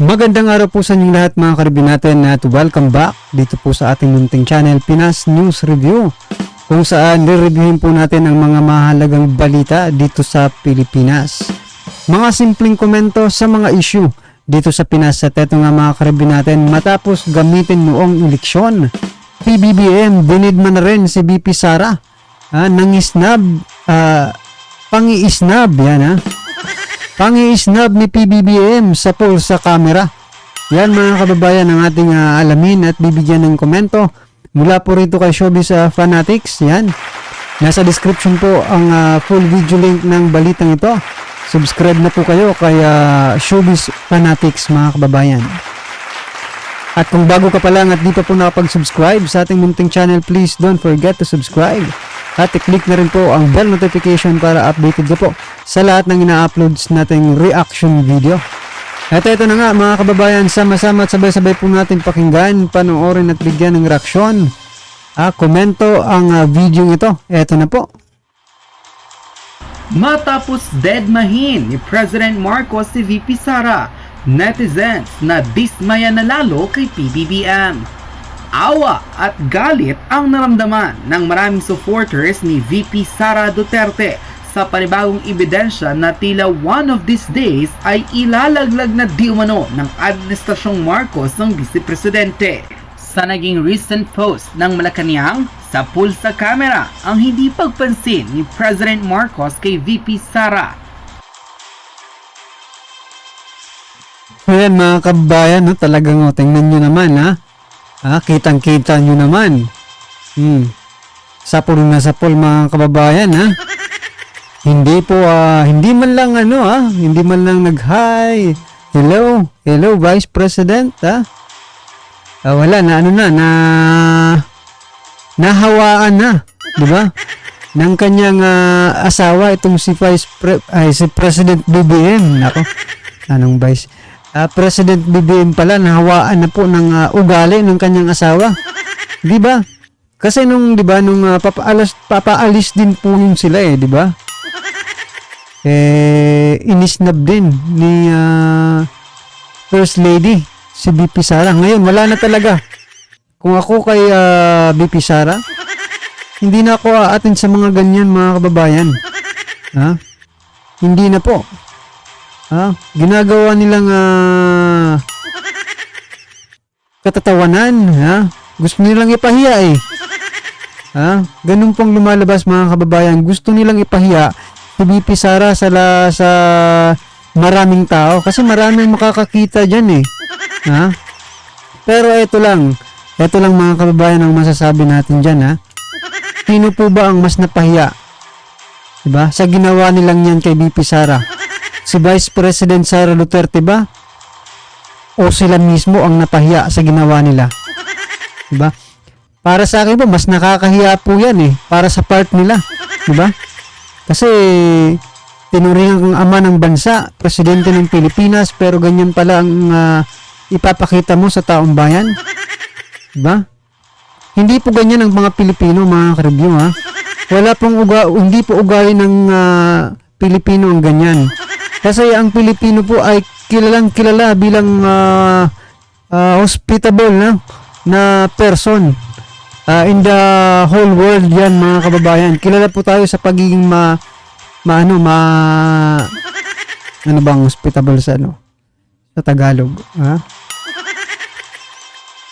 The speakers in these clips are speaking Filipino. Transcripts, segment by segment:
Magandang araw po sa inyong lahat mga karibin natin at welcome back dito po sa ating munting channel Pinas News Review, kung saan re-reviewin po natin ang mga mahalagang balita dito sa Pilipinas. Mga simpleng komento sa mga issue dito sa Pinas at eto nga mga karibin natin, matapos gamitin noong eleksyon, PBBM dinidman na rin si VP Sara. Nangisnab, pangiisnab yan Pangi-snub ni PBBM sa poll sa camera. Yan mga kababayan ang ating alamin at bibigyan ng komento mula po rito kay Showbiz Fanatics. Yan. Nasa description po ang full video link ng balitang ito. Subscribe na po kayo kay Showbiz Fanatics mga kababayan. At kung bago ka pa lang at di pa po nakapag-subscribe sa ating munting channel, please don't forget to subscribe. At i-click na rin po ang bell notification para updated ka po sa lahat ng ina-uploads nating reaction video. At ito na nga mga kababayan, sama-sama at sabay-sabay po natin pakinggan, panoorin at bigyan ng reaksyon. Komento ang video ito. Ito na po. Matapos deadmahin ni President Marcos si VP Sara, netizens na dismaya na lalo kay PBBM. Awa at galit ang naramdaman ng maraming supporters ni VP Sara Duterte sa panibagong ebidensya na tila one of these days ay ilalaglag na di umano ng Administrasyong Marcos ng Vice Presidente. Sa naging recent post ng Malacanang, sa poll sa camera ang hindi pagpansin ni President Marcos kay VP Sara. Ayan mga kababayan, talagang tingnan nyo naman kitang-kita nyo naman. Sapul na sapul mga kababayan Hindi po, hindi man lang hindi man lang nag-hi. Hello Vice President wala na nahawaan na, di ba? Ng kanyang asawa itong si si President BBM. Nako, anong Vice? President BBM pala nahawaan na po ng ugali ng kanyang asawa. 'Di ba? Kasi nung papaalis din po yung sila di ba? Inisnab din ni First Lady si VP Sara. Ngayon wala na talaga. Kung ako kay VP Sara, hindi na ako aatin sa mga ganyan mga kababayan. Hindi na po. Ginagawa nilang katatawanan, gusto nilang ipahiya ganun pong lumalabas mga kababayan. Gusto nilang ipahiya si VP Sara sa maraming tao kasi maraming makakakita diyan Pero ito lang mga kababayan ang masasabi natin diyan Sino po ba ang mas napahiya? Diba? Sa ginawa nilang yan kay VP Sara? Si Vice President Sara Duterte ba? O sila mismo ang napahiya sa ginawa nila? Diba? Para sa akin po, mas nakakahiya po yan para sa part nila. Diba? Kasi tinuringan kang ama ng bansa, presidente ng Pilipinas, pero ganyan pala ang ipapakita mo sa taong bayan. Diba? Hindi po ganyan ang mga Pilipino, mga ka-review hindi po ugali ng Pilipino ang ganyan. Kasi ang Pilipino po ay kilalang kilala bilang hospitable na person in the whole world yan mga kababayan. Kilala po tayo sa pagiging ano bang hospitable sa Tagalog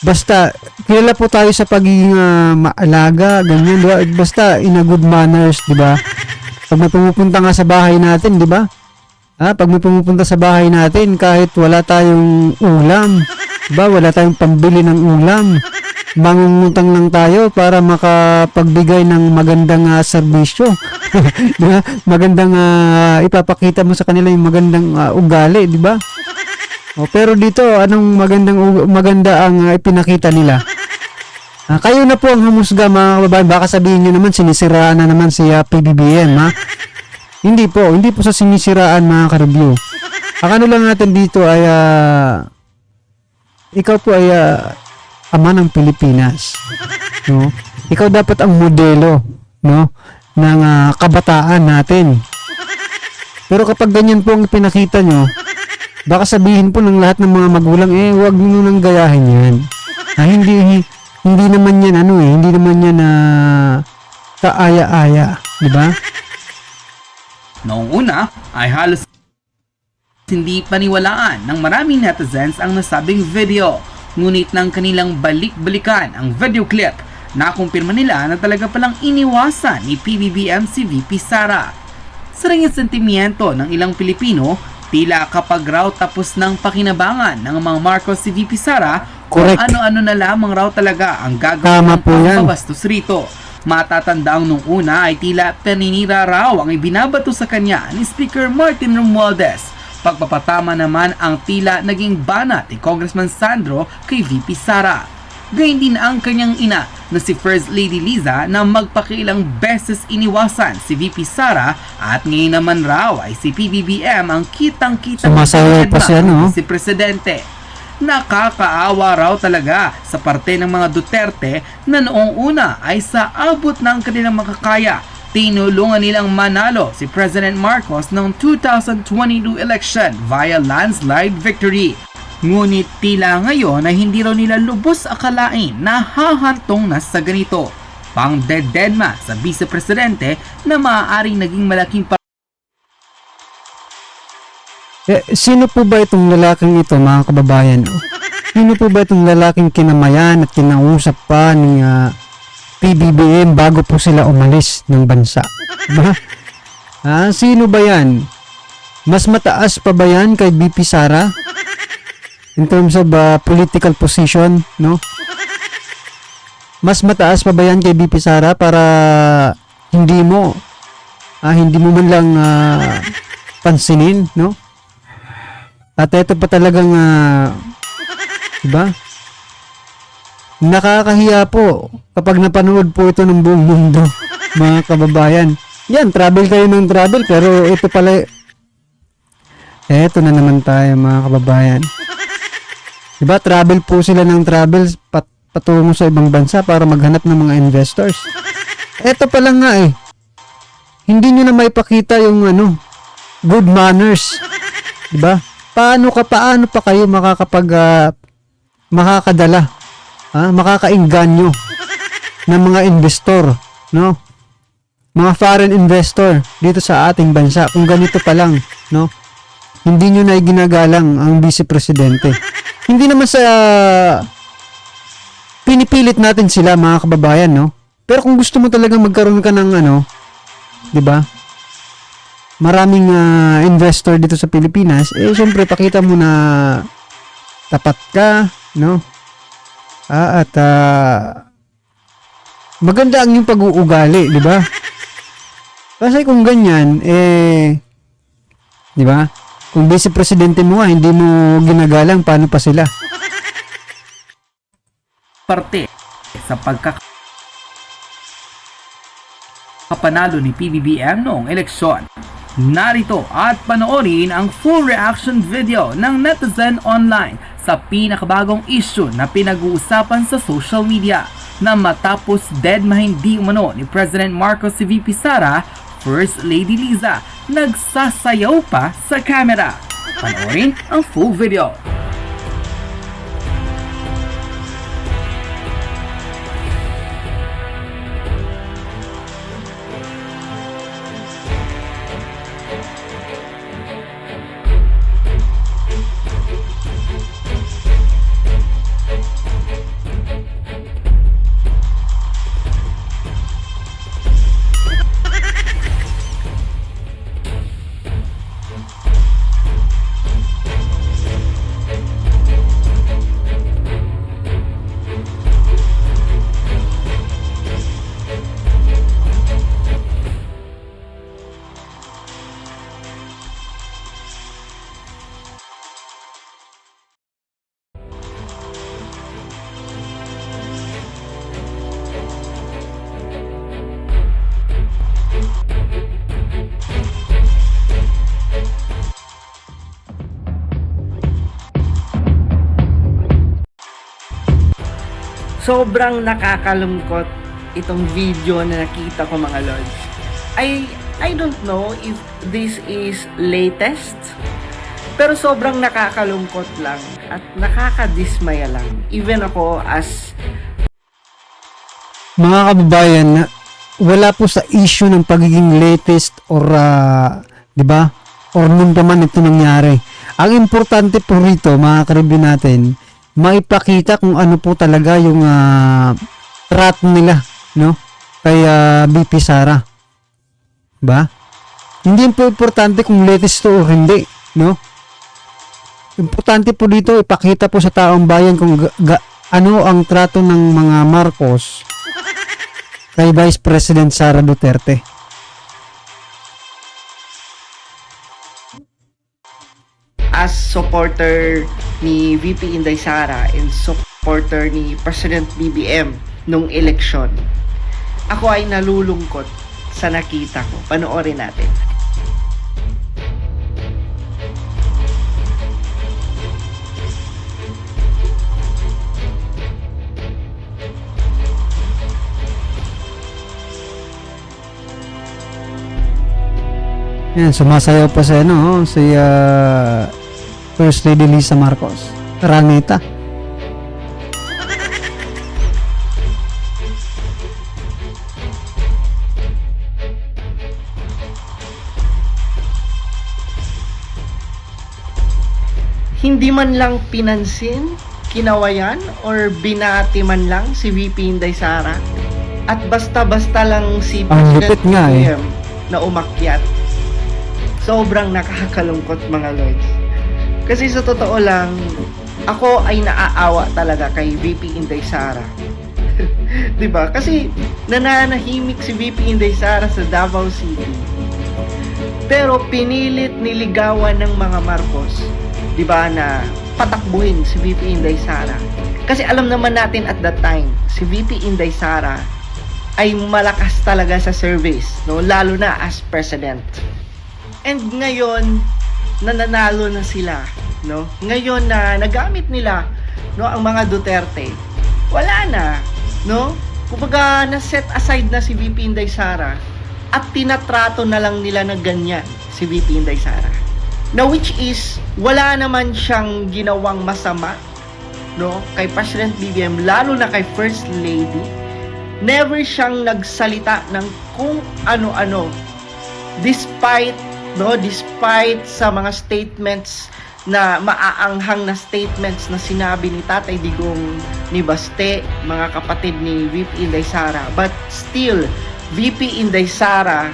Basta kilala po tayo sa pagiging maalaga, ganyan, diba? Basta in a good manners, diba? Pag may pumupunta nga sa bahay natin, diba? Pag may pumupunta sa bahay natin, kahit wala tayong ulam, diba? Wala tayong pambili ng ulam, mangungutang lang tayo para makapagbigay ng magandang serbisyo. Diba? Magandang ipapakita mo sa kanila yung magandang ugali, diba? Pero dito, anong maganda ang ipinakita nila? Kayo na po ang humusga mga kababayan. Baka sabihin nyo naman sinisiraan na naman si PBBM Hindi po sa sinisiraan mga ka-review. Ang ano lang natin dito ay ikaw po ay ama ng Pilipinas, no? Ikaw dapat ang modelo, no, ng kabataan natin. Pero kapag ganyan po ang pinakita nyo, Baka sabihin po ng lahat ng mga magulang, huwag mo nang gayahin yan. Hindi naman yan hindi naman yan kaaya-aya, di ba? Noong una ay halos hindi paniwalaan ng maraming netizens ang nasabing video. Ngunit nang kanilang balik-balikan ang video clip, nakumpirma nila na talaga palang iniwasan ni PBBM si VP Sara. Sa ringit sentimiento ng ilang Pilipino, tila kapag raw tapos ng pakinabangan ng mga Marcos si VP Sara, kung Correct. ano-ano na lamang raw talaga ang gagawin Tama ng po yan. pambabastos rito. Matatandaang nung una ay tila paninira raw ang ibinabato sa kanya ni Speaker Martin Romualdez. Pagpapatama naman ang tila naging banat ni Congressman Sandro kay VP Sara. Gayun din ang kanyang ina na si First Lady Liza na magpakilang beses iniwasan si VP Sara at ngayon naman raw ay si PBBM ang kitang-kitang Sumasayaw pa siya, no? si Presidente. Nakakaawa raw talaga sa parte ng mga Duterte na noong una ay sa abot ng kanilang makakaya, tinulungan nilang manalo si President Marcos noong 2022 election via landslide victory. Ngunit tila ngayon ay hindi raw nila lubos akalain na hahantong na sa ganito. Pang dededma sa Vice Presidente na maaaring naging malaking Sino po ba itong lalaking ito, mga kababayan? Sino po ba itong lalaking kinamayan at kinausap pa ni PBBM bago po sila umalis ng bansa? Diba? Sino ba yan? Mas mataas pa ba yan kay VP Sara? In terms of political position, no? Mas mataas pa ba yan kay VP Sara para hindi mo man lang pansinin, no? At ito pa talagang diba? Nakakahiya po kapag napanood po ito ng buong mundo, mga kababayan. Yan, travel kayo ng travel, pero ito pala, eto na naman tayo, mga kababayan. Diba, travel po sila ng travel patungo sa ibang bansa para maghanap ng mga investors. Eto pa lang nga hindi nyo na maipakita yung good manners. Diba? Paano pa kayo makakadala, makakainganyo ng mga investor, no? Mga foreign investor dito sa ating bansa kung ganito pa lang, no? Hindi nyo na ginagalang ang Vice Presidente. Hindi naman sa pinipilit natin sila, mga kababayan, no? Pero kung gusto mo talaga magkaroon ka ng di ba? Maraming investor dito sa Pilipinas, syempre pakita mo na tapat ka, no? At maganda ang yung pag-uugali, di ba? Kasi kung ganyan, di ba? Kung Vice Presidente mo hindi mo ginagalang, paano pa sila? parte sa pagkakapanalo ni PBBM noong eleksyon. Narito at panoorin ang full reaction video ng netizen online sa pinakabagong issue na pinag-uusapan sa social media na matapos deadmahin di umano ni President Marcos si VP Sara, First Lady Liza nagsasayaw pa sa camera. Panoorin ang full video. Sobrang nakakalungkot itong video na nakita ko, mga lords. I don't know if this is latest Pero sobrang nakakalungkot lang at nakakadismaya lang. Even ako as Mga kababayan, wala po sa issue ng pagiging latest or 'di ba? Or nung naman ito nangyari. Ang importante po rito, mga karibyo natin, maipakita kung ano po talaga yung trato nila, no? Kay BP Sara. Ba? Hindi po importante kung latest to or hindi, no? Importante po dito ipakita po sa taong bayan kung ano ang trato ng mga Marcos kay Vice President Sara Duterte. as supporter ni VP Inday Sara and supporter ni President BBM nung eleksyon, ako ay nalulungkot sa nakita ko. Panoorin natin. Yan, sumasayaw pa sa si First Lady Lisa Marcos. Ranita. Hindi man lang pinansin, kinawayan, or binati man lang si VP Inday Sara. At basta-basta lang si Ang President lupit nga BBM na umakyat. Sobrang nakakalungkot, mga lords. Kasi sa totoo lang, ako ay naaawa talaga kay VP Inday Sara. 'Di ba? Kasi nananahimik si VP Inday Sara sa Davao City. Pero pinilit niligawan ng mga Marcos, 'di ba, na patakbuhin si VP Inday Sara. Kasi alam naman natin at that time, si VP Inday Sara ay malakas talaga sa service, no? Lalo na as president. And ngayon, nananalo na sila, no? Ngayon na nagamit nila, no, ang mga Duterte, wala na, no? Kumbaga, na-set aside na si VP Inday Sara at tinatrato na lang nila na ganyan si VP Inday Sara. Na which is, wala naman siyang ginawang masama, no, kay President BBM, lalo na kay First Lady. Never siyang nagsalita ng kung ano-ano. Despite sa mga statements na maaanghang na statements na sinabi ni Tatay Digong, ni Baste, mga kapatid ni VP Inday Sara. But still, VP Inday Sara,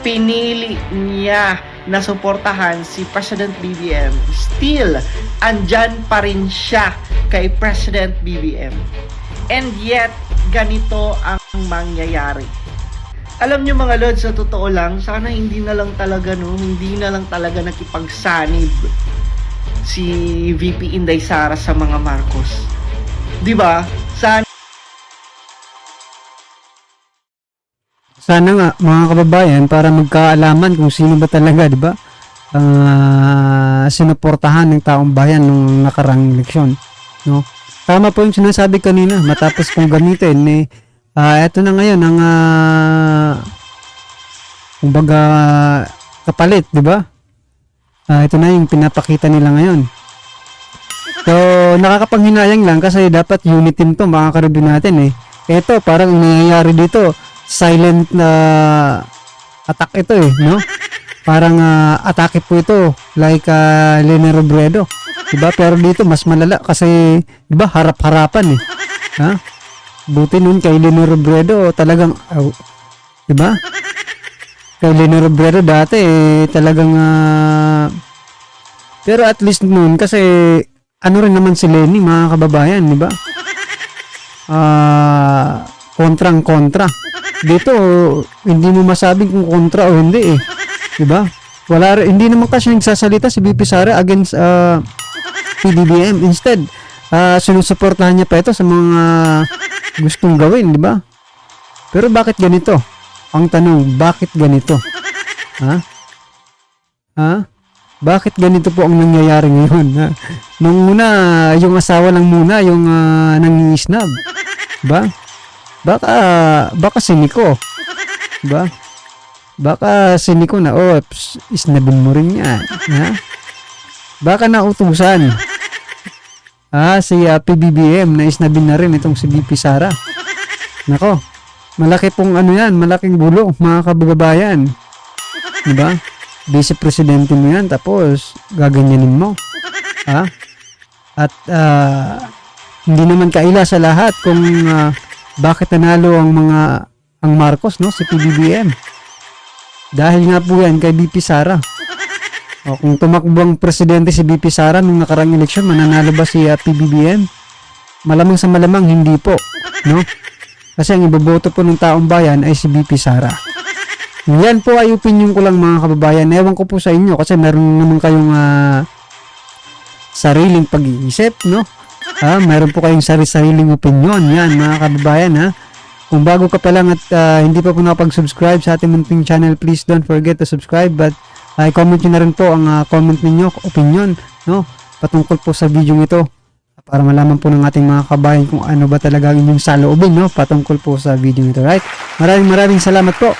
pinili niya na suportahan si President BBM. Still, andyan pa rin siya kay President BBM. And yet, ganito ang mangyayari. Alam nyo, mga lords, sa totoo lang, sana hindi na lang talaga nakipagsanib si VP Inday Sara sa mga Marcos. 'Di ba? Sana nga, mga kababayan, para magkaalaman kung sino ba talaga, 'di ba? Sinuportahan ng taong bayan nung nakarang eleksyon, no? Tama po yung sinasabi kanina, matapos kong gamitin eto na ngayon ang kumbaga kapalit, 'di ba? Ito na yung pinapakita nila ngayon. So, nakakapanghinayang lang kasi dapat unit team to, mga karibyo natin Ito, parang nangyayari dito, silent na attack ito no? Parang atake po ito, like Lene Robredo. 'Di ba? Pero dito mas malala kasi 'di ba, harap-harapan Ha? Buti nun kay Lene Robredo talagang 'di ba? Kay Lene Robredo dati talagang pero at least noon kasi ano rin naman si Lene, mga kababayan, 'di ba? Kontrang-kontra. Dito hindi mo masabing kung kontra o hindi 'di ba? Hindi naman kasi nagsasalita si VP Sara against PBBM. Instead, sinusuportahan niya pa ito sa mga gustong gawin, 'di ba? Pero bakit ganito? Ang tanong, bakit ganito? Bakit ganito po ang nangyayari ngayon? Nung una, yung asawa lang muna yung nangingisnab. Ba? Baka siniko. Ba? Baka siniko na, isnabin mo rin yan. Baka nautusan. Si PBBM na isnabin na rin itong si VP Sara. Nako, malaki pong malaking gulo mga kababayan. Diba? Vice Presidente mo yan, tapos gaganyanin mo. At hindi naman kaila sa lahat kung bakit nanalo ang Marcos, no, si PBBM. Dahil nga po yan kay VP Sara. O, kung tumakbo ang presidente si VP Sara nung nakarang eleksyon, mananalo ba si PBBM? Malamang sa malamang hindi po, no? Kasi ang iboboto po ng taong bayan ay si VP Sara. Yan po ay opinion ko lang mga kababayan. Ewan ko po sa inyo kasi meron naman kayong sariling pag-iisip, no? Meron po kayong sariling opinion. Yan mga kababayan, ha? Kung bago ka pa lang at hindi pa po nakapag-subscribe sa ating munting channel, please don't forget to subscribe. But comment nyo na rin po ang comment ninyo, opinion, no? Patungkol po sa video ito para malaman po ng ating mga kabayan kung ano ba talaga ang inyong saloobin, no? Patungkol po sa video ito, right? Maraming salamat po.